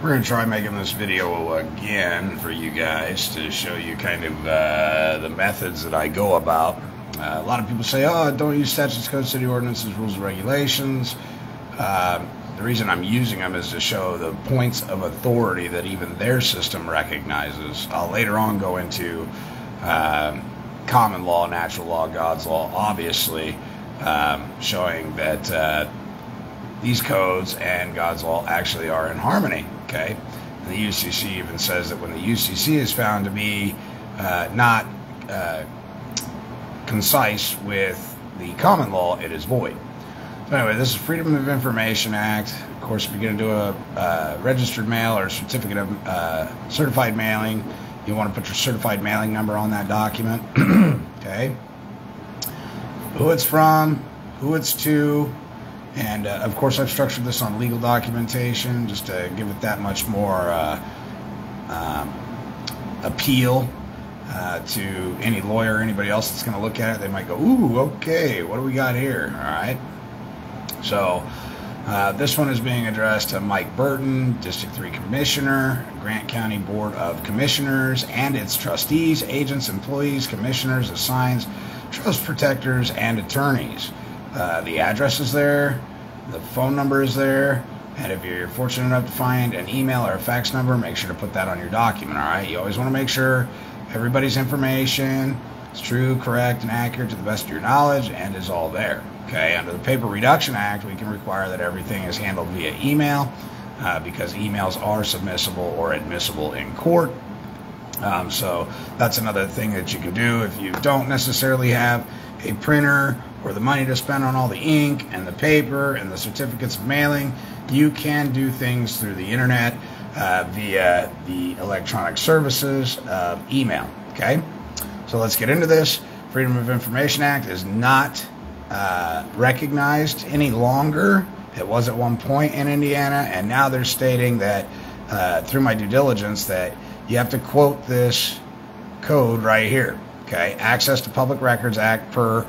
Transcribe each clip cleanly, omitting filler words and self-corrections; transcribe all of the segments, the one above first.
We're going to try making this video again for you guys to show you kind of the methods that I go about. A lot of people say, oh, don't use statutes, codes, city ordinances, rules, and regulations. The reason I'm using them is to show the points of authority that even their system recognizes. I'll later on go into common law, natural law, God's law, obviously, showing that these codes and God's law actually are in harmony. Okay, and the UCC even says that when the UCC is found to be not concise with the common law, it is void. So anyway, this is Freedom of Information Act. Of course, if you're going to do a registered mail or certificate of certified mailing, you want to put your certified mailing number on that document. Okay, who it's from, who it's to. And of course, I've structured this on legal documentation just to give it that much more appeal to any lawyer or anybody else that's going to look at it. They might go, ooh, okay, what do we got here? All right. So this one is being addressed to Mike Burton, District 3 Commissioner, Grant County Board of Commissioners, and its trustees, agents, employees, commissioners, assigns, trust protectors, and attorneys. The address is there, the phone number is there, and if you're fortunate enough to find an email or a fax number, make sure to put that on your document, all right? You always want to make sure everybody's information is true, correct, and accurate to the best of your knowledge and is all there, okay? Under the Paper Reduction Act, we can require that everything is handled via email because emails are submissible or admissible in court. So that's another thing that you can do if you don't necessarily have a printer or the money to spend on all the ink and the paper and the certificates of mailing. You can do things through the internet via the electronic services of email. Okay, so let's get into this. Freedom of Information Act is not recognized any longer. It was at one point in Indiana, and now they're stating that through my due diligence that you have to quote this code right here. Okay, Access to Public Records Act per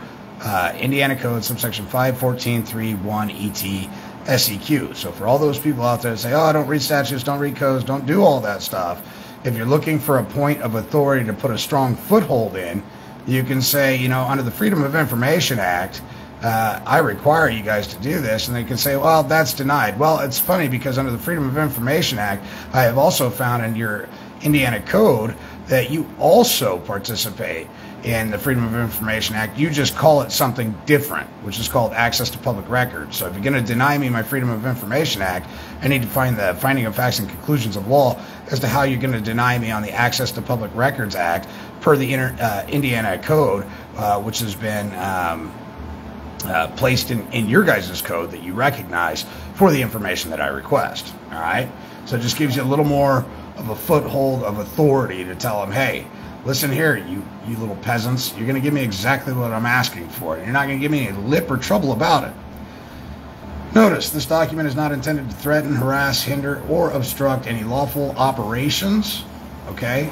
Indiana Code subsection 514.3.1 ET SEQ. So for all those people out there that say, oh, I don't read statutes, don't read codes, don't do all that stuff, if you're looking for a point of authority to put a strong foothold in, you can say, you know, under the Freedom of Information Act, I require you guys to do this, and they can say, well, that's denied. Well, it's funny because under the Freedom of Information Act, I have also found in your Indiana Code that you also participate in the Freedom of Information Act. You just call it something different, which is called Access to Public Records. So if you're going to deny me my Freedom of Information Act, I need to find the finding of facts and conclusions of law as to how you're going to deny me on the Access to Public Records Act per the Indiana Code, which has been placed in your guys' code that you recognize for the information that I request. All right? So it just gives you a little more of a foothold of authority to tell them, hey, listen here, you little peasants, you're going to give me exactly what I'm asking for. You're not going to give me any lip or trouble about it. Notice, this document is not intended to threaten, harass, hinder, or obstruct any lawful operations, okay?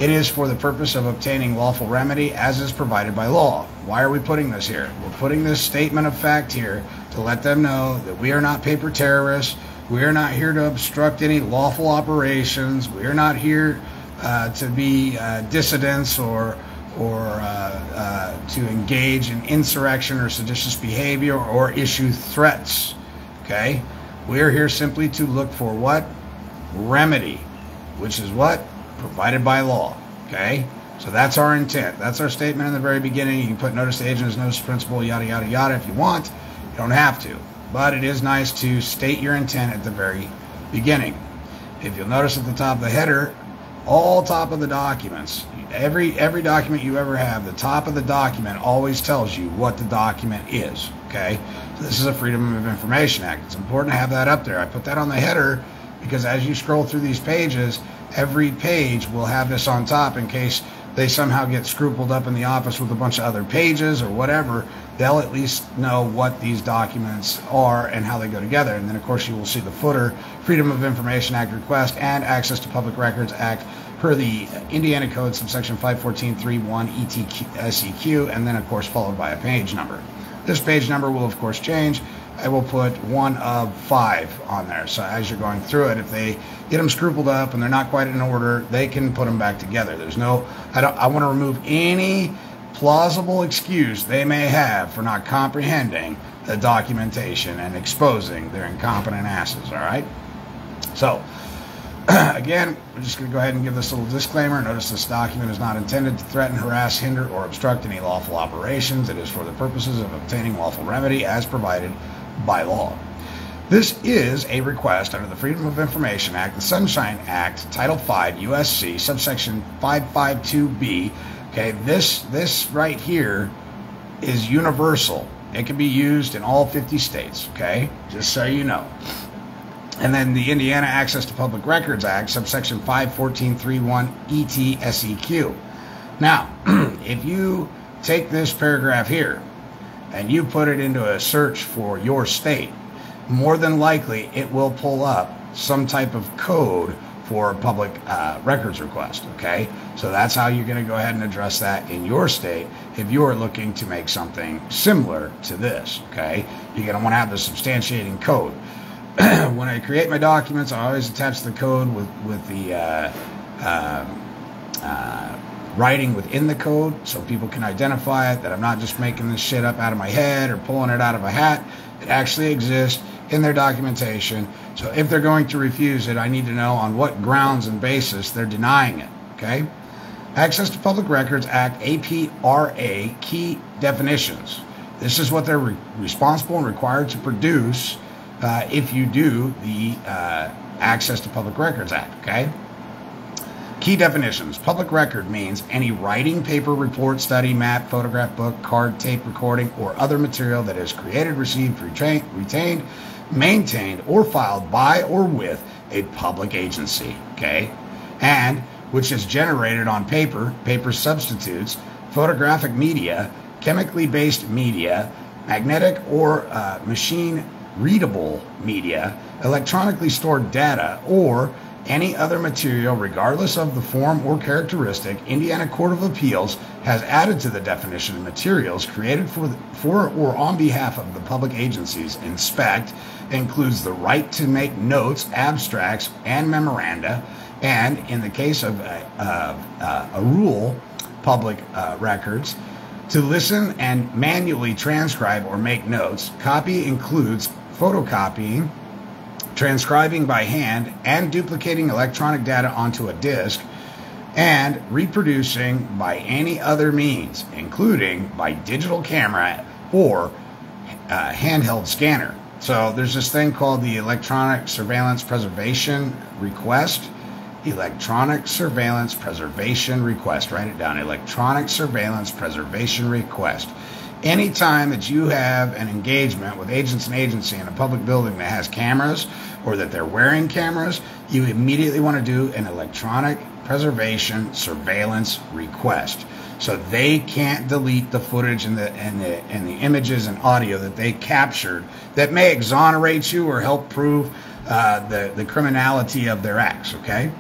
It is for the purpose of obtaining lawful remedy as is provided by law. Why are we putting this here? We're putting this statement of fact here to let them know that we are not paper terrorists. We are not here to obstruct any lawful operations. We are not here to be dissidents or to engage in insurrection or seditious behavior or issue threats. Okay? We are here simply to look for what? Remedy, which is what? Provided by law. Okay? So that's our intent. That's our statement in the very beginning. You can put notice to agent as notice principal, yada, yada, yada if you want. You don't have to. But it is nice to state your intent at the very beginning. If you'll notice at the top of the header, all top of the documents, every document you ever have, the top of the document always tells you what the document is. Okay? So this is a Freedom of Information Act. It's important to have that up there. I put that on the header because as you scroll through these pages, every page will have this on top in case they somehow get scrupled up in the office with a bunch of other pages or whatever. They'll at least know what these documents are and how they go together. And then, of course, you will see the footer, Freedom of Information Act request and Access to Public Records Act per the Indiana Code subsection 514.3.1 ET SEQ, and then, of course, followed by a page number. This page number will, of course, change I will put 1 of 5 on there. So as you're going through it, if they get them scrupled up and they're not quite in order, they can put them back together. There's no, I want to remove any plausible excuse they may have for not comprehending the documentation and exposing their incompetent asses, all right? So, again, we're just going to go ahead and give this little disclaimer. Notice this document is not intended to threaten, harass, hinder, or obstruct any lawful operations. It is for the purposes of obtaining lawful remedy as provided by law. This is a request under the Freedom of Information Act, the Sunshine Act, Title V, USC, subsection 552B. Okay, this right here is universal. It can be used in all 50 states, okay? Just so you know. And then the Indiana Access to Public Records Act, subsection 51431 ET-SEQ. Now, if you take this paragraph here and you put it into a search for your state, more than likely it will pull up some type of code for a public records request, okay? So that's how you're going to go ahead and address that in your state if you're looking to make something similar to this, okay? You're going to want to have the substantiating code. When I create my documents, I always attach the code with the writing within the code so people can identify it, that I'm not just making this shit up out of my head or pulling it out of a hat. It actually exists in their documentation. So if they're going to refuse it, I need to know on what grounds and basis they're denying it, okay? Access to Public Records Act, APRA, key definitions. This is what they're responsible and required to produce if you do the Access to Public Records Act, okay? Key definitions. Public record means any writing, paper, report, study, map, photograph, book, card, tape, recording, or other material that is created, received, retained, maintained, or filed by or with a public agency, okay? And which is generated on paper, paper substitutes, photographic media, chemically based media, magnetic or machine readable media, electronically stored data, or any other material, regardless of the form or characteristic. Indiana Court of Appeals has added to the definition of materials created for or on behalf of the public agencies inspect, includes the right to make notes, abstracts, and memoranda, and in the case of a rule, public records, to listen and manually transcribe or make notes. Copy includes photocopying, transcribing by hand, and duplicating electronic data onto a disk, and reproducing by any other means, including by digital camera or handheld scanner. So there's this thing called the Electronic Surveillance Preservation Request. Electronic Surveillance Preservation Request. Write it down. Electronic Surveillance Preservation Request. Anytime that you have an engagement with agents and agency in a public building that has cameras or that they're wearing cameras, you immediately want to do an electronic preservation surveillance request. So they can't delete the footage and the images and audio that they captured that may exonerate you or help prove the criminality of their acts, okay?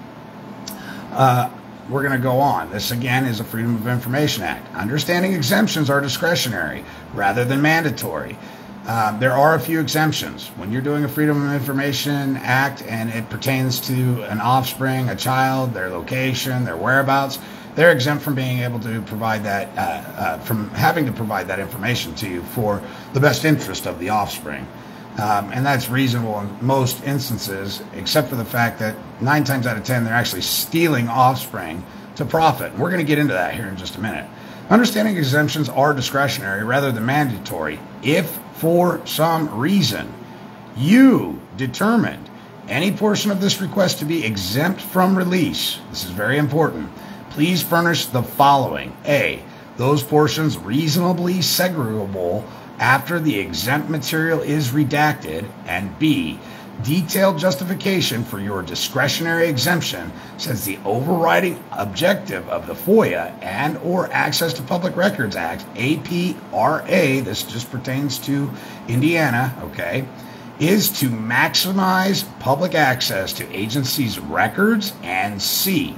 We're going to go on. This, again, is a Freedom of Information Act. Understanding exemptions are discretionary rather than mandatory. There are a few exemptions. When you're doing a Freedom of Information Act and it pertains to an offspring, a child, their location, their whereabouts, they're exempt from being able to provide that, from having to provide that information to you for the best interest of the offspring. And that's reasonable in most instances, except for the fact that 9 times out of 10, they're actually stealing offspring to profit. And we're going to get into that here in just a minute. Understanding exemptions are discretionary rather than mandatory. If for some reason you determined any portion of this request to be exempt from release, this is very important, please furnish the following. A, those portions reasonably segregable after the exempt material is redacted, and B, detailed justification for your discretionary exemption, since the overriding objective of the FOIA and or Access to Public Records Act, APRA, this just pertains to Indiana, okay, is to maximize public access to agencies' records, and C,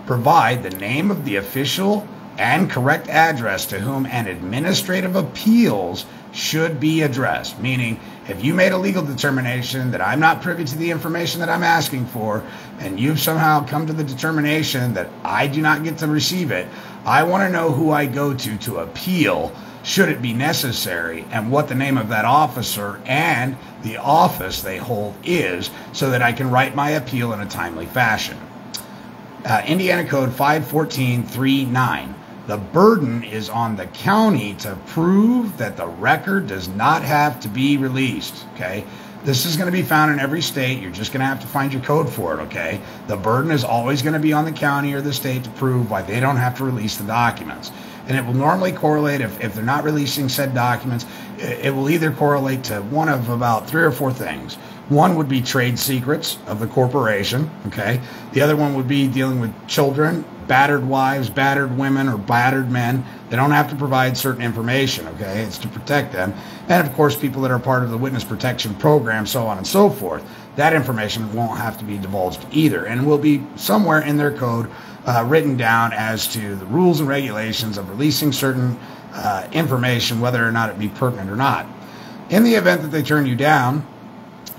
provide the name of the official and correct address to whom an administrative appeals should be addressed. Meaning, If you made a legal determination that I'm not privy to the information that I'm asking for, and you've somehow come to the determination that I do not get to receive it, I want to know who I go to appeal, should it be necessary, and what the name of that officer and the office they hold is, so that I can write my appeal in a timely fashion. Indiana Code 514.3.9. The burden is on the county to prove that the record does not have to be released, okay? This is going to be found in every state. You're just going to have to find your code for it, okay? The burden is always going to be on the county or the state to prove why they don't have to release the documents. And it will normally correlate, if they're not releasing said documents, it will either correlate to one of about 3 or 4 things. One would be trade secrets of the corporation, okay? The other one would be dealing with children, battered wives, battered women, or battered men. They don't have to provide certain information, okay? It's to protect them. And, of course, people that are part of the witness protection program, so on and so forth. That information won't have to be divulged either, and will be somewhere in their code written down as to the rules and regulations of releasing certain information, whether or not it be pertinent or not. In the event that they turn you down,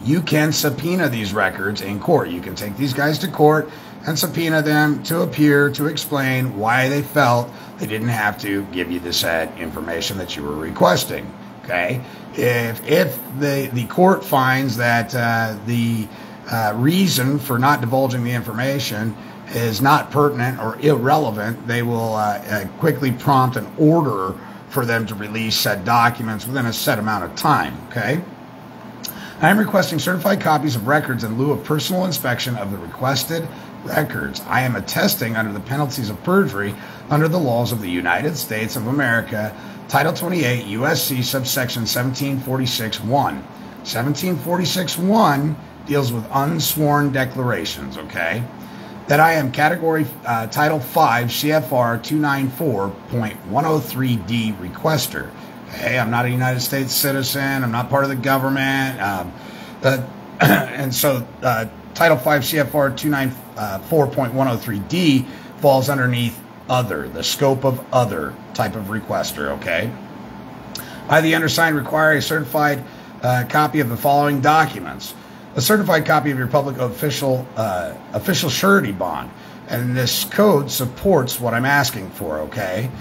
you can subpoena these records in court. You can take these guys to court and subpoena them to appear to explain why they felt they didn't have to give you the said information that you were requesting. Okay? If the court finds that the reason for not divulging the information is not pertinent or irrelevant, they will quickly prompt an order for them to release said documents within a set amount of time. Okay? I am requesting certified copies of records in lieu of personal inspection of the requested records. I am attesting under the penalties of perjury under the laws of the United States of America, Title 28 U.S.C. subsection 1746.1. 1746.1 deals with unsworn declarations, okay? That I am category Title 5 CFR 294.103D requester. Okay, I'm not a United States citizen. I'm not part of the government. And so Title 5 CFR 294.103D falls underneath other, the scope of other type of requester, okay? I, the undersigned, require a certified copy of the following documents. A certified copy of your public official surety bond. And this code supports what I'm asking for, okay?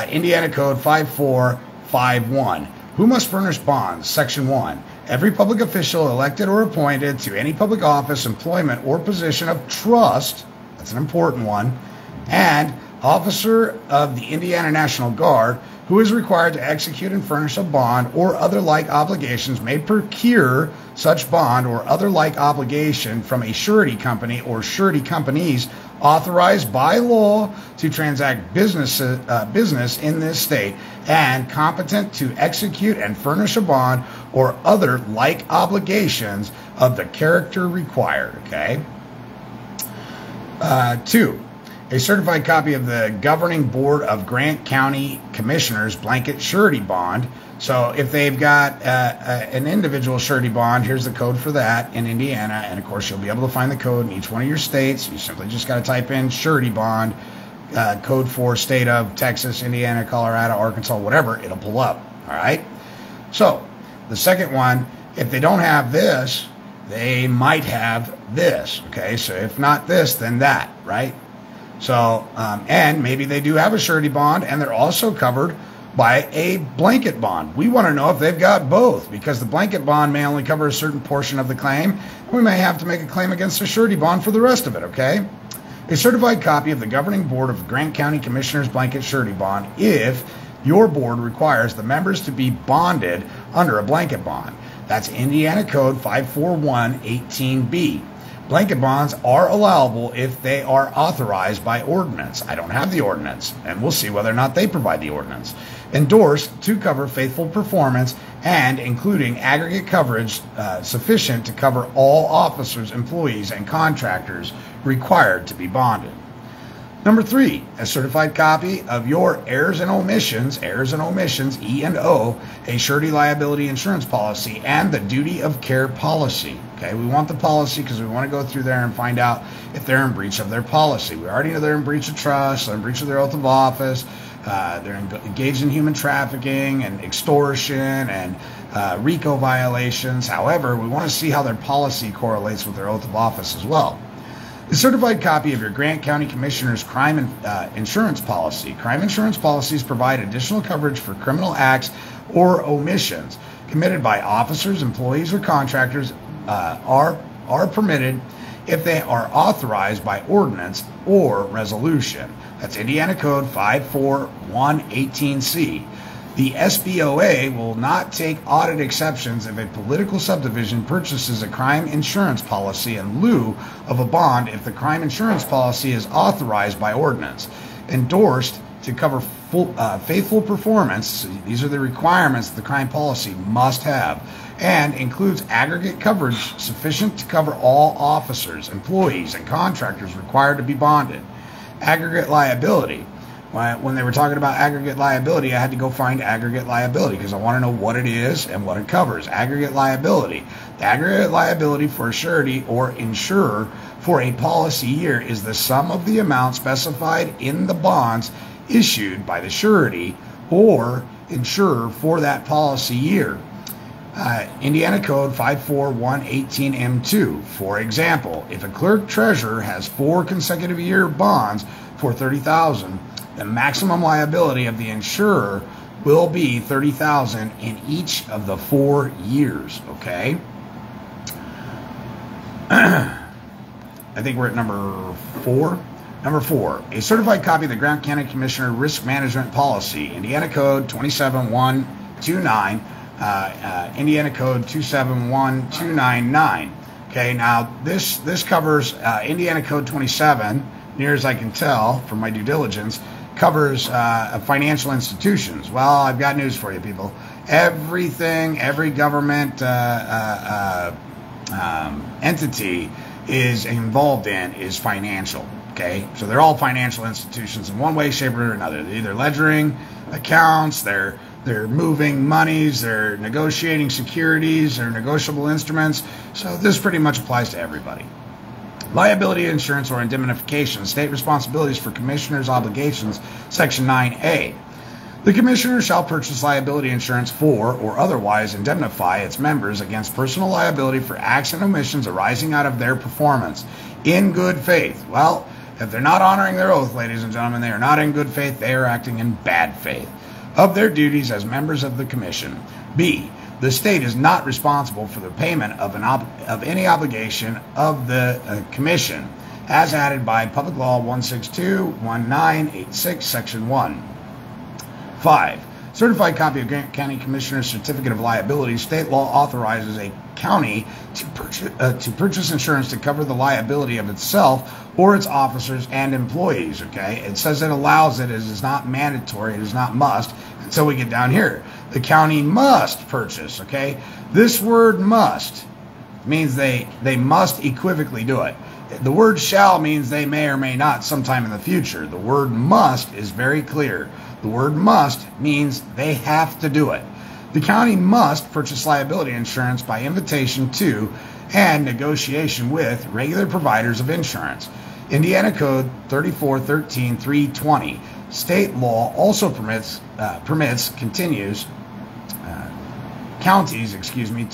Indiana Code 5451. Who must furnish bonds? Section 1. Every public official elected or appointed to any public office, employment, or position of trust, that's an important one, and officer of the Indiana National Guard who is required to execute and furnish a bond or other like obligations may procure such bond or other like obligation from a surety company or surety companies authorized by law to transact business in this state and competent to execute and furnish a bond or other like obligations of the character required, okay? 2. A certified copy of the Governing Board of Grant County Commissioners blanket surety bond. So if they've got an individual surety bond, here's the code for that in Indiana. And, of course, you'll be able to find the code in each one of your states. You simply just got to type in surety bond, code for state of Texas, Indiana, Colorado, Arkansas, whatever. It'll pull up. All right? So the second one, if they don't have this, they might have this. Okay? So if not this, then that, right? So, and maybe they do have a surety bond, and they're also covered by a blanket bond. We want to know if they've got both, because the blanket bond may only cover a certain portion of the claim. We may have to make a claim against the surety bond for the rest of it, okay? A certified copy of the Governing Board of Grant County Commissioners blanket surety bond if your board requires the members to be bonded under a blanket bond. That's Indiana Code 541.18b. Blanket bonds are allowable if they are authorized by ordinance. I don't have the ordinance, and we'll see whether or not they provide the ordinance. Endorsed to cover faithful performance and including aggregate coverage sufficient to cover all officers, employees, and contractors required to be bonded. Number 3, a certified copy of your errors and omissions, E&O, a surety liability insurance policy, and the duty of care policy. Okay, we want the policy because we want to go through there and find out if they're in breach of their policy. We already know they're in breach of trust, they're in breach of their oath of office, they're engaged in human trafficking and extortion and RICO violations. However, we want to see how their policy correlates with their oath of office as well. A certified copy of your Grant County Commissioner's crime insurance policy. Crime insurance policies provide additional coverage for criminal acts or omissions committed by officers, employees, or contractors are permitted if they are authorized by ordinance or resolution. That's Indiana Code 54118C. The SBOA will not take audit exceptions if a political subdivision purchases a crime insurance policy in lieu of a bond if the crime insurance policy is authorized by ordinance, endorsed to cover faithful performance. These are the requirements the crime policy must have, and includes aggregate coverage sufficient to cover all officers, employees, and contractors required to be bonded. Aggregate liability. When they were talking about aggregate liability, I had to go find aggregate liability because I want to know what it is and what it covers. Aggregate liability. The aggregate liability for a surety or insurer for a policy year is the sum of the amount specified in the bonds issued by the surety or insurer for that policy year. Indiana Code 54118M2. For example, if a clerk treasurer has 4 consecutive year bonds for $30,000, the maximum liability of the insurer will be $30,000 in each of the 4 years. Okay. I think we're at number 4. Number 4, a certified copy of the Grant County Commissioner Risk Management Policy, Indiana Code 27129, Indiana Code 271299. Okay, now this covers Indiana Code 27, near as I can tell from my due diligence, covers financial institutions. Well, I've got news for you, people. Every government entity is involved in is financial. Okay, so they're all financial institutions in one way, shape, or another. They're either ledgering accounts, they're moving monies, they're negotiating securities, they're negotiable instruments. So this pretty much applies to everybody. Liability insurance or indemnification, state responsibilities for commissioners' obligations, Section 9A. The commissioner shall purchase liability insurance for or otherwise indemnify its members against personal liability for acts and omissions arising out of their performance in good faith. Well, if they're not honoring their oath, ladies and gentlemen, they are not in good faith, they are acting in bad faith of their duties as members of the commission. B, the state is not responsible for the payment of any obligation of the commission as added by Public Law 162-1986, Section 1. 5. Certified copy of Grant County Commissioner's Certificate of Liability. State law authorizes a county to purchase insurance to cover the liability of itself or its officers and employees. Okay, it says it allows it. It is not mandatory. It is not must. Until we get down here, the county must purchase. Okay, this word "must" means they must equivocally do it. The word "shall" means they may or may not sometime in the future. The word "must" is very clear. The word "must" means they have to do it. The county must purchase liability insurance by invitation to and negotiation with regular providers of insurance. Indiana Code 3413-320. State law also permits counties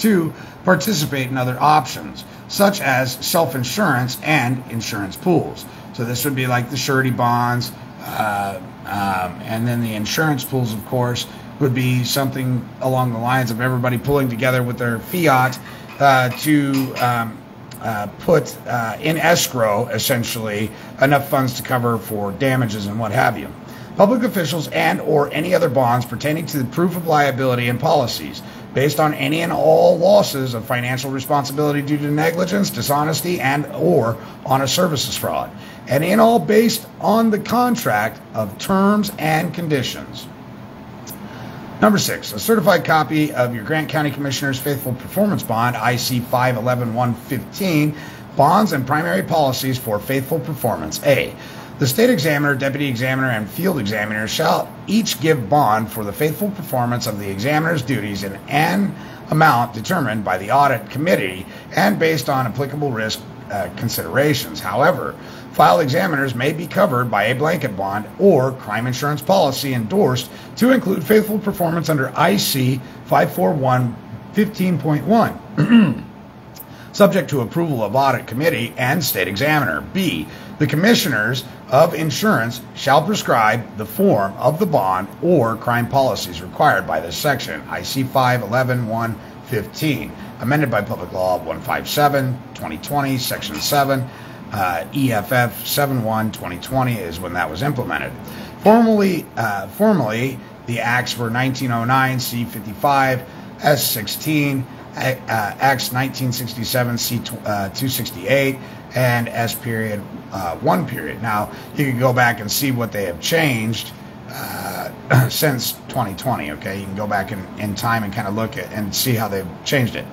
to participate in other options, such as self-insurance and insurance pools. So this would be like the surety bonds, and then the insurance pools, of course, would be something along the lines of everybody pulling together with their fiat to put in escrow, essentially, enough funds to cover for damages and what have you. Public officials and or any other bonds pertaining to the proof of liability and policies based on any and all losses of financial responsibility due to negligence, dishonesty, and or honest services fraud. Any and all based on the contract of terms and conditions. Number 6, a certified copy of your Grant County Commissioner's Faithful Performance Bond, IC 511-115, bonds and primary policies for faithful performance. A, the state examiner, deputy examiner, and field examiner shall each give bond for the faithful performance of the examiner's duties in an amount determined by the audit committee and based on applicable risk considerations. However, file examiners may be covered by a blanket bond or crime insurance policy endorsed to include faithful performance under IC 541 15.1. Subject to approval of audit committee and state examiner. B, the commissioners of insurance shall prescribe the form of the bond or crime policies required by this section, IC 511-115, amended by Public Law 157-2020, Section 7, EFF 71-2020 is when that was implemented. Formerly, the acts were 1909 C55, S16, Acts 1967 C268, and S period 1 period. Now, you can go back and see what they have changed since 2020, okay? You can go back in time and kind of look at and see how they've changed it.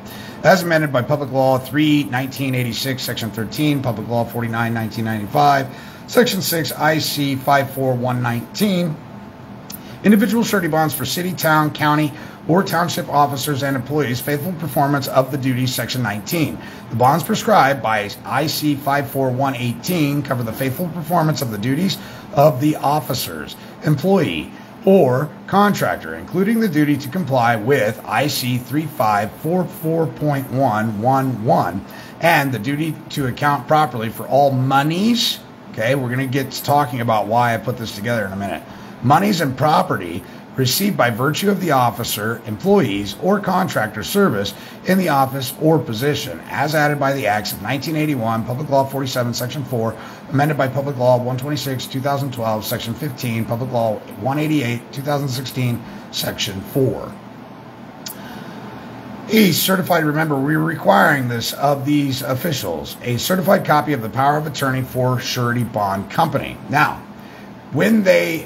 As amended by Public Law 3, 1986, Section 13, Public Law 49, 1995, Section 6, IC 54119, individual surety bonds for city, town, county, or township officers and employees, faithful performance of the duties, Section 19. The bonds prescribed by IC 54118 cover the faithful performance of the duties of the officers, employee, or contractor, including the duty to comply with IC 3544.111 and the duty to account properly for all monies. Okay, we're going to get to talking about why I put this together in a minute. Monies and property received by virtue of the officer, employees, or contractor service in the office or position, as added by the Acts of 1981, Public Law 47, Section 4, amended by Public Law 126, 2012, Section 15, Public Law 188, 2016, Section 4. E, certified, remember, we're requiring this of these officials, a certified copy of the power of attorney for surety bond company. Now, when they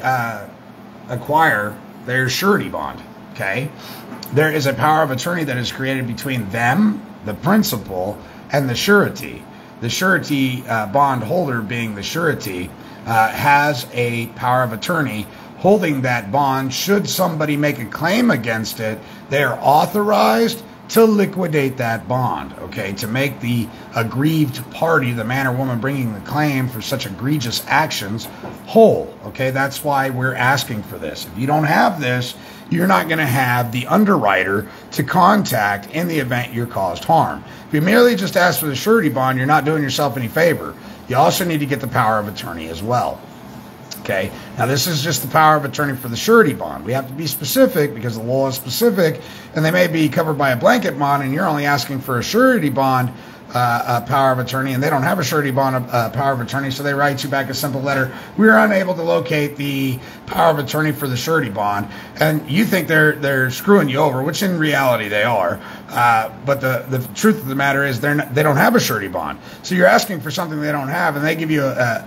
acquire their surety bond, okay, there is a power of attorney that is created between them, the principal, and the surety. The surety bond holder, being the surety, has a power of attorney holding that bond. Should somebody make a claim against it, they are authorized to liquidate that bond, okay, to make the aggrieved party, the man or woman bringing the claim for such egregious actions, whole, okay? That's why we're asking for this. If you don't have this, you're not going to have the underwriter to contact in the event you're caused harm. If you merely just ask for the surety bond, you're not doing yourself any favor. You also need to get the power of attorney as well. Okay, now this is just the power of attorney for the surety bond. We have to be specific because the law is specific, and they may be covered by a blanket bond, and you're only asking for a surety bond power of attorney, and they don't have a surety bond power of attorney, so they write you back a simple letter. We are unable to locate the power of attorney for the surety bond, and you think they're screwing you over, which in reality they are. But the truth of the matter is they don't have a surety bond, so you're asking for something they don't have, and they give you a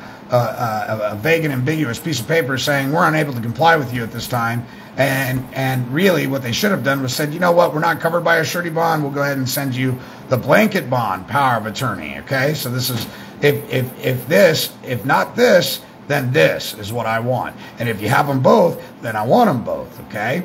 vague and ambiguous piece of paper saying we're unable to comply with you at this time, and really what they should have done was said, you know what, we're not covered by a surety bond, we'll go ahead and send you the blanket bond power of attorney. Okay, so this is if not this, then this is what I want, and if you have them both, then I want them both. Okay,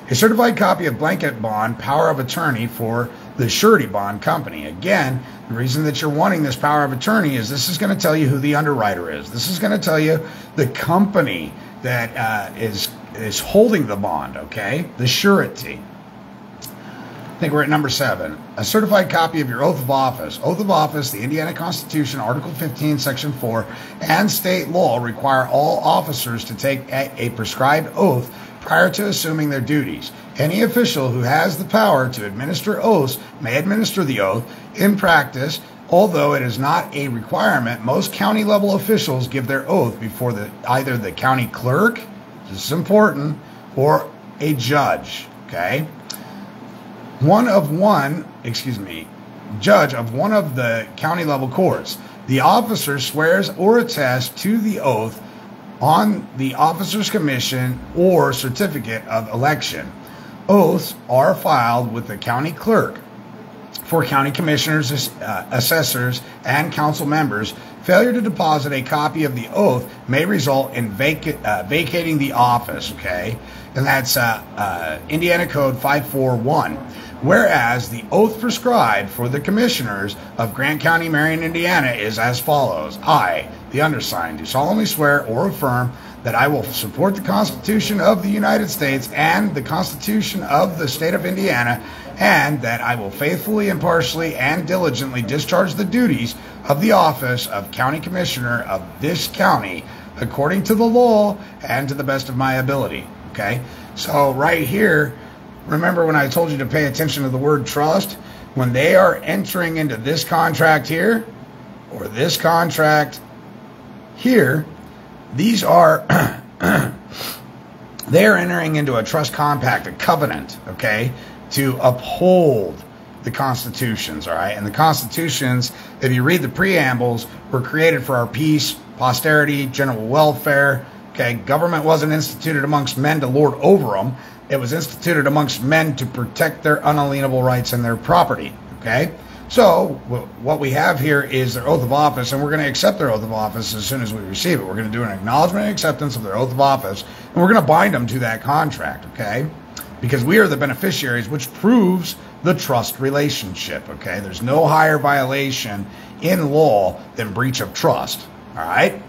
a certified copy of blanket bond power of attorney for the surety bond company. Again, the reason that you're wanting this power of attorney is this is going to tell you who the underwriter is. This is going to tell you the company that is holding the bond, okay? The surety. I think we're at number 7. A certified copy of your oath of office. Oath of office, the Indiana Constitution, Article 15, Section 4, and state law require all officers to take a prescribed oath prior to assuming their duties. Any official who has the power to administer oaths may administer the oath. In practice, although it is not a requirement, most county level officials give their oath before either the county clerk, this is important, or a judge, okay? Judge of one of the county level courts. The officer swears or attests to the oath on the officer's commission or certificate of election. Oaths are filed with the county clerk. For county commissioners, assessors, and council members, failure to deposit a copy of the oath may result in vacating the office, okay? And that's Indiana Code 541. Whereas the oath prescribed for the commissioners of Grant County, Marion, Indiana is as follows. I, the undersigned, do solemnly swear or affirm that I will support the Constitution of the United States and the Constitution of the State of Indiana, and that I will faithfully, impartially, and diligently discharge the duties of the office of County Commissioner of this county according to the law and to the best of my ability. Okay, so right here, remember when I told you to pay attention to the word trust? When they are entering into this contract here, or this contract here, these are, they are entering into a trust compact, a covenant, okay, to uphold the constitutions, all right? And the constitutions, if you read the preambles, were created for our peace, posterity, general welfare, okay? Government wasn't instituted amongst men to lord over them. It was instituted amongst men to protect their unalienable rights and their property, okay? So what we have here is their oath of office, and we're going to accept their oath of office as soon as we receive it. We're going to do an acknowledgement and acceptance of their oath of office, and we're going to bind them to that contract, okay? Because we are the beneficiaries, which proves the trust relationship, okay? There's no higher violation in law than breach of trust, all right?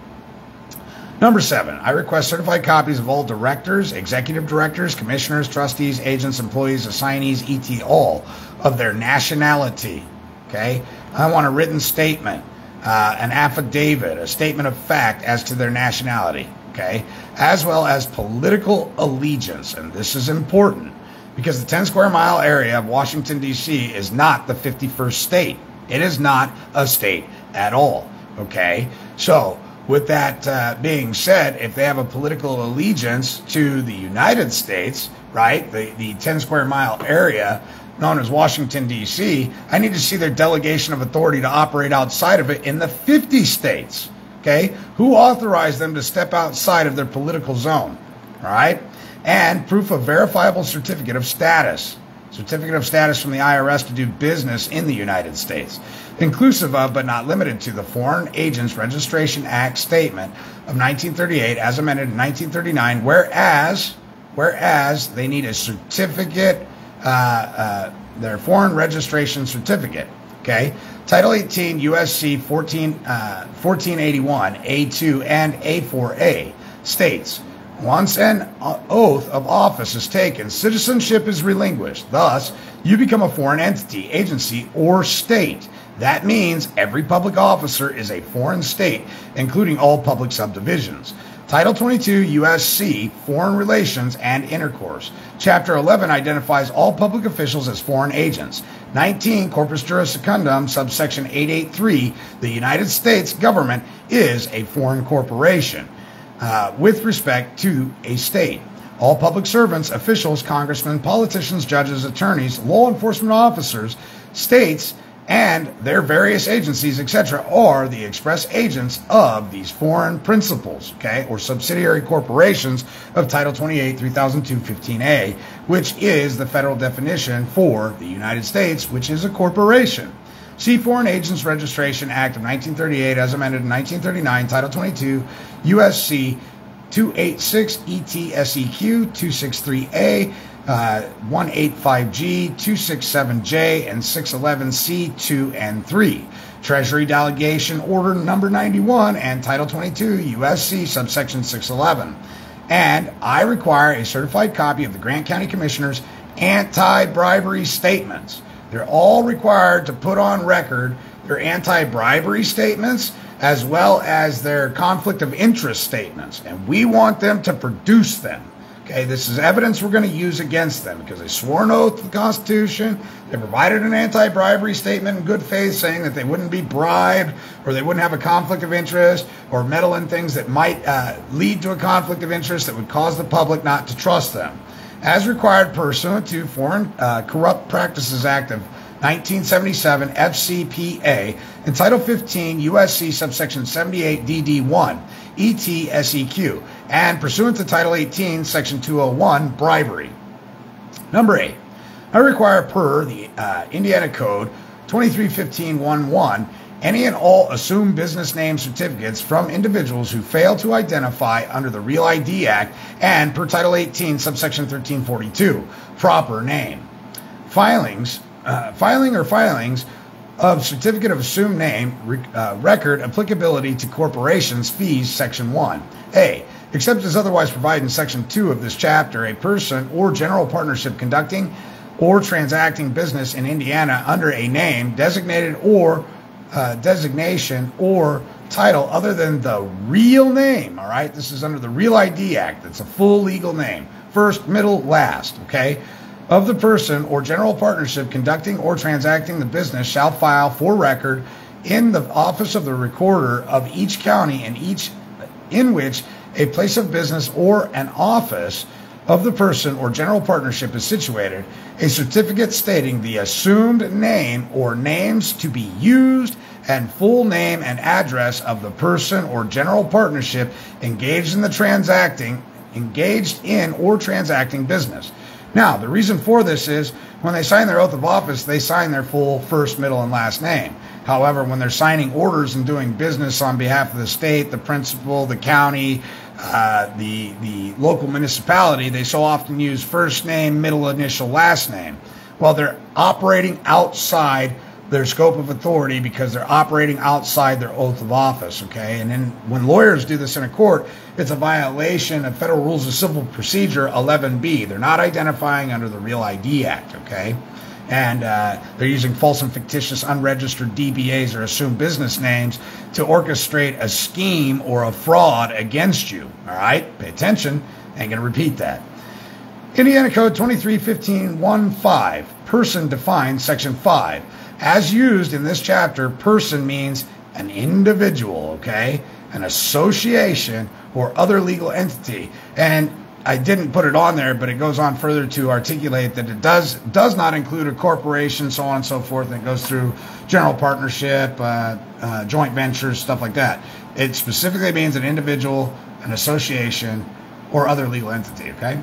Number 7, I request certified copies of all directors, executive directors, commissioners, trustees, agents, employees, assignees, et al. Of their nationality, okay? I want a written statement, an affidavit, a statement of fact as to their nationality, okay? As well as political allegiance, and this is important because the 10 square mile area of Washington, D.C. is not the 51st state. It is not a state at all, okay? So, with that being said, if they have a political allegiance to the United States, right, the 10 square mile area known as Washington, D.C., I need to see their delegation of authority to operate outside of it in the 50 states, okay? Who authorized them to step outside of their political zone, all right? And proof of verifiable certificate of status. Certificate of status from the IRS to do business in the United States, inclusive of but not limited to the Foreign Agents Registration Act statement of 1938 as amended in 1939, whereas they need a certificate, their foreign registration certificate, okay? Title 18 USC 1481 A2 and A4A states, once an oath of office is taken, citizenship is relinquished. Thus, you become a foreign entity, agency, or state. That means every public officer is a foreign state, including all public subdivisions. Title 22 USC, Foreign Relations and Intercourse. Chapter 11 identifies all public officials as foreign agents. 19, Corpus Juris Secundum, subsection 883, the United States government is a foreign corporation. With respect to a state. All public servants, officials, congressmen, politicians, judges, attorneys, law enforcement officers, states, and their various agencies, etc., are the express agents of these foreign principals, okay, or subsidiary corporations of Title 28, 3002, 15A, which is the federal definition for the United States, which is a corporation. See Foreign Agents Registration Act of 1938 as amended in 1939, Title 22, USC 286 ETSEQ 263A, 185G, 267J, and 611C 2 and 3. Treasury Delegation Order Number 91 and Title 22 USC subsection 611. And I require a certified copy of the Grant County Commissioner's anti-bribery statements. They're all required to put on record their anti-bribery statements as well as their conflict of interest statements. And we want them to produce them. Okay, this is evidence we're going to use against them because they swore an oath to the Constitution. They provided an anti-bribery statement in good faith saying that they wouldn't be bribed or they wouldn't have a conflict of interest or meddle in things that might lead to a conflict of interest that would cause the public not to trust them. As required pursuant to Foreign Corrupt Practices Act of 1977 FCPA and Title 15 USC subsection 78 DD1 ETSEQ and pursuant to Title 18 section 201 bribery. Number 8, I require per the Indiana Code 231511 any and all assumed business name certificates from individuals who fail to identify under the Real ID Act and per Title 18 subsection 1342 proper name. Filing or filings of certificate of assumed name record applicability to corporations fees section 1. A. Except as otherwise provided in section 2 of this chapter, a person or general partnership conducting or transacting business in Indiana under a name, designated or designation or title other than the real name. All right, this is under the Real ID Act. It's a full legal name. First, middle, last. Okay, of the person or general partnership conducting or transacting the business shall file for record in the office of the recorder of each county in which a place of business or an office of the person or general partnership is situated, a certificate stating the assumed name or names to be used and full name and address of the person or general partnership engaged in or transacting business. Now, the reason for this is when they sign their oath of office, they sign their full first, middle, and last name. However, when they're signing orders and doing business on behalf of the state, the principal, the county, the local municipality, they so often use first name, middle initial, last name. Well, they're operating outside their scope of authority because they're operating outside their oath of office, okay? And then when lawyers do this in a court, it's a violation of Federal Rules of Civil Procedure 11B. They're not identifying under the Real ID Act, okay? And they're using false and fictitious unregistered DBAs or assumed business names to orchestrate a scheme or a fraud against you, all right? Pay attention. Ain't going to repeat that. Indiana Code 2315.15, person defined, Section 5. As used in this chapter, person means an individual, okay, an association or other legal entity. And I didn't put it on there, but it goes on further to articulate that it does not include a corporation, so on and so forth. And it goes through general partnership, joint ventures, stuff like that. It specifically means an individual, an association, or other legal entity, okay?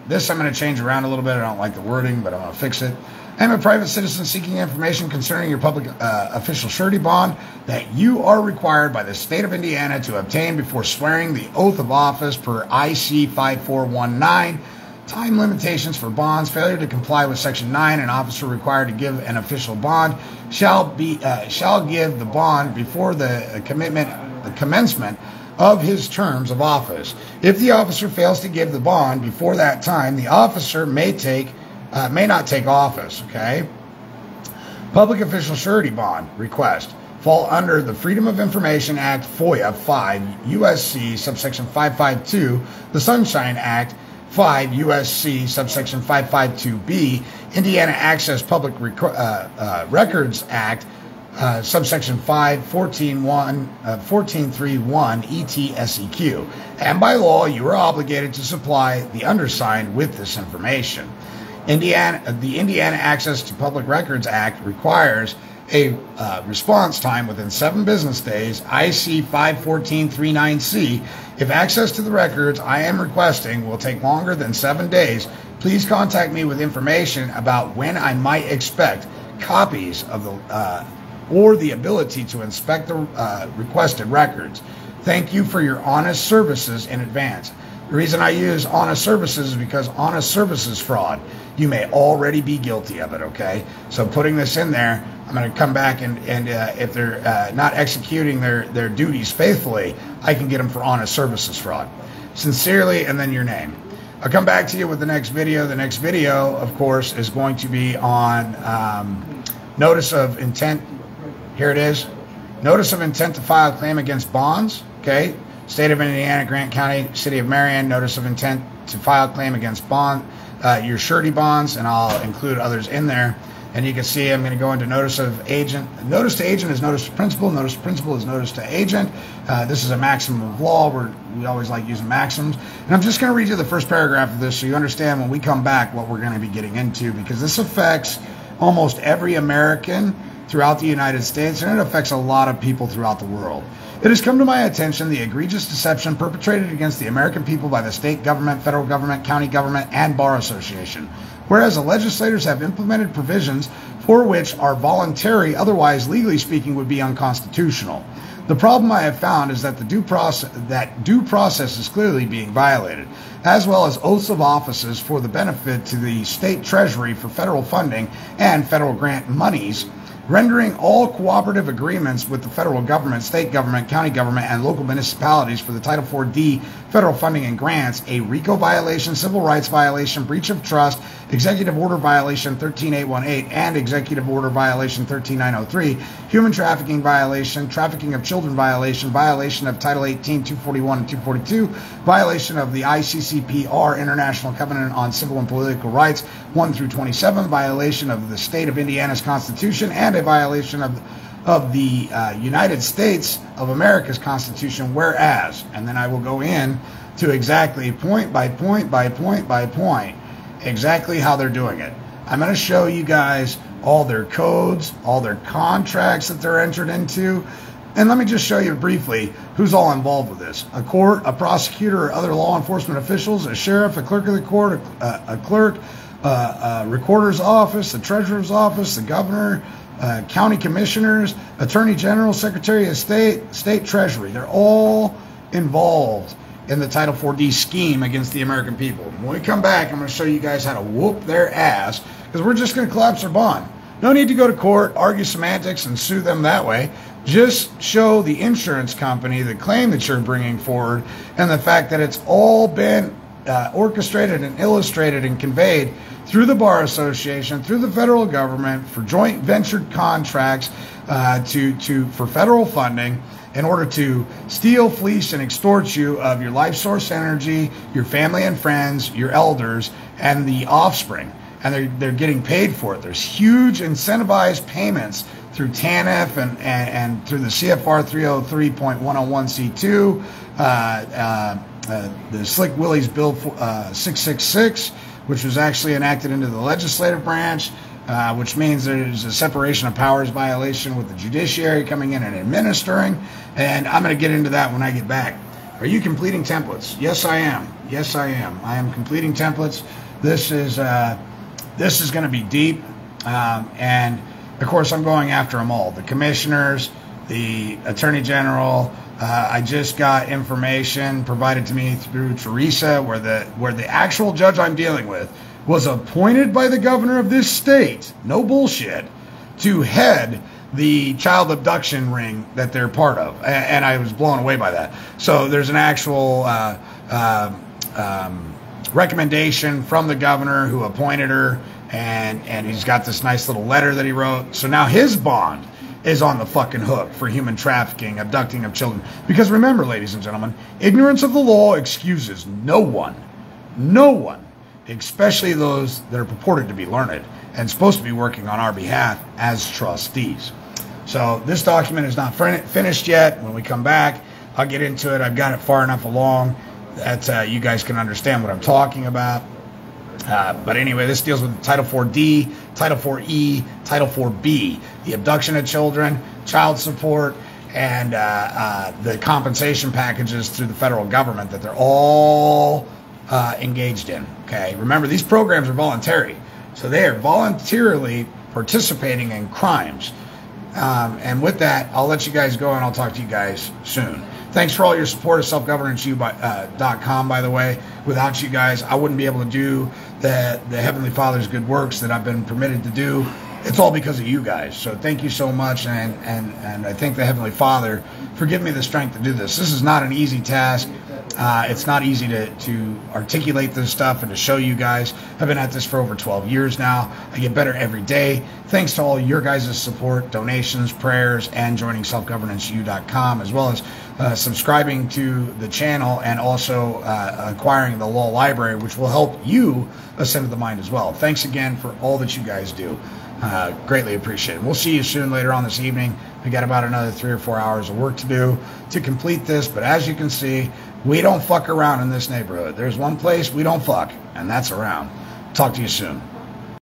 This I'm going to change around a little bit. I don't like the wording, but I'm going to fix it. I'm a private citizen seeking information concerning your public official surety bond that you are required by the state of Indiana to obtain before swearing the oath of office per IC 5419. Time limitations for bonds. Failure to comply with Section 9, an officer required to give an official bond shall give the bond before the commencement of his terms of office. If the officer fails to give the bond before that time, the officer may not take office, okay? Public official surety bond request fall under the Freedom of Information Act, FOIA 5 USC subsection 552, the Sunshine Act 5 USC subsection 552B, Indiana Access Public Records Act subsection 51431 ETSEQ. And by law, you are obligated to supply the undersigned with this information. The Indiana Access to Public Records Act requires a response time within 7 business days, IC 51439C. If access to the records I am requesting will take longer than 7 days, please contact me with information about when I might expect copies of the or the ability to inspect the requested records. Thank you for your honest services in advance. The reason I use honest services is because honest services fraud, you may already be guilty of it, okay? So putting this in there, I'm going to come back and if they're not executing their duties faithfully, I can get them for honest services fraud. Sincerely, and then your name. I'll come back to you with the next video. The next video, of course, is going to be on notice of intent. Here it is. Notice of intent to file a claim against bonds. Okay. State of Indiana, Grant County, City of Marion. Notice of intent to file a claim against your surety bonds, and I'll include others in there. And you can see I'm going to go into notice of agent. Notice to agent is notice to principal. Notice to principal is notice to agent. This is a maximum of law. We always like using maxims. And I'm just going to read you the first paragraph of this so you understand when we come back what we're going to be getting into, because this affects almost every American throughout the United States, and it affects a lot of people throughout the world. It has come to my attention the egregious deception perpetrated against the American people by the state government, federal government, county government, and Bar Association. Whereas the legislators have implemented provisions for which are voluntary, otherwise legally speaking would be unconstitutional. The problem I have found is that due process is clearly being violated, as well as oaths of offices for the benefit to the state treasury for federal funding and federal grant monies, rendering all cooperative agreements with the federal government, state government, county government, and local municipalities for the Title IV-D federal funding and grants, a RICO violation, civil rights violation, breach of trust, executive order violation 13818, and executive order violation 13903, human trafficking violation, trafficking of children violation, violation of Title 18, 241 and 242, violation of the ICCPR, International Covenant on Civil and Political Rights 1 through 27, violation of the state of Indiana's Constitution, and a violation of the United States of America's Constitution, whereas, and then I will go in to exactly point by point by point by point exactly how they're doing it. I'm going to show you guys all their codes, all their contracts that they're entered into, and let me just show you briefly who's all involved with this. A court, a prosecutor, or other law enforcement officials, a sheriff, a clerk of the court, a clerk, a recorder's office, the treasurer's office, the governor, county commissioners, attorney general, secretary of state, state treasury. They're all involved in the Title 4D scheme against the American people. When we come back, I'm going to show you guys how to whoop their ass, because we're just going to collapse their bond. No need to go to court, argue semantics, and sue them that way. Just show the insurance company the claim that you're bringing forward and the fact that it's all been orchestrated and illustrated and conveyed through the Bar Association, through the federal government, for joint ventured contracts, for federal funding, in order to steal, fleece, and extort you of your life source energy, your family and friends, your elders, and the offspring. And they're getting paid for it. There's huge incentivized payments through TANF and through the CFR 303.101C2, the Slick Willie's Bill 666, which was actually enacted into the legislative branch, which means there's a separation of powers violation with the judiciary coming in and administering. And I'm going to get into that when I get back. Are you completing templates? Yes, I am. Yes, I am. I am completing templates. This is going to be deep. And, of course, I'm going after them all. The commissioners, the attorney general. I just got information provided to me through Teresa where the actual judge I'm dealing with was appointed by the governor of this state, no bullshit, to head the child abduction ring that they're part of. And I was blown away by that. So there's an actual recommendation from the governor who appointed her, and he's got this nice little letter that he wrote. So now his bond is on the fucking hook for human trafficking, abducting of children. Because remember, ladies and gentlemen, ignorance of the law excuses no one, especially those that are purported to be learned and supposed to be working on our behalf as trustees. So this document is not finished yet. When we come back, I'll get into it. I've got it far enough along that you guys can understand what I'm talking about. But anyway, this deals with Title 4D, Title 4E, Title 4B, the abduction of children, child support, and the compensation packages through the federal government that they're all engaged in. Okay, remember, these programs are voluntary, so they are voluntarily participating in crimes. And with that, I'll let you guys go, and I'll talk to you guys soon. Thanks for all your support of selfgovernance.com, by the way. Without you guys, I wouldn't be able to do the Heavenly Father's good works that I've been permitted to do. It's all because of you guys. So thank you so much, and I thank the Heavenly Father for giving me the strength to do this. This is not an easy task. It's not easy to articulate this stuff and to show you guys. I've been at this for over 12 years now. I get better every day. Thanks to all your guys' support, donations, prayers, and joining selfgovernanceU.com, as well as subscribing to the channel and also acquiring the law library, which will help you ascend to the mind as well. Thanks again for all that you guys do. Greatly appreciate it. We'll see you soon later on this evening. We got about another 3 or 4 hours of work to do to complete this, but as you can see, we don't fuck around in this neighborhood. There's one place we don't fuck, and that's around. Talk to you soon.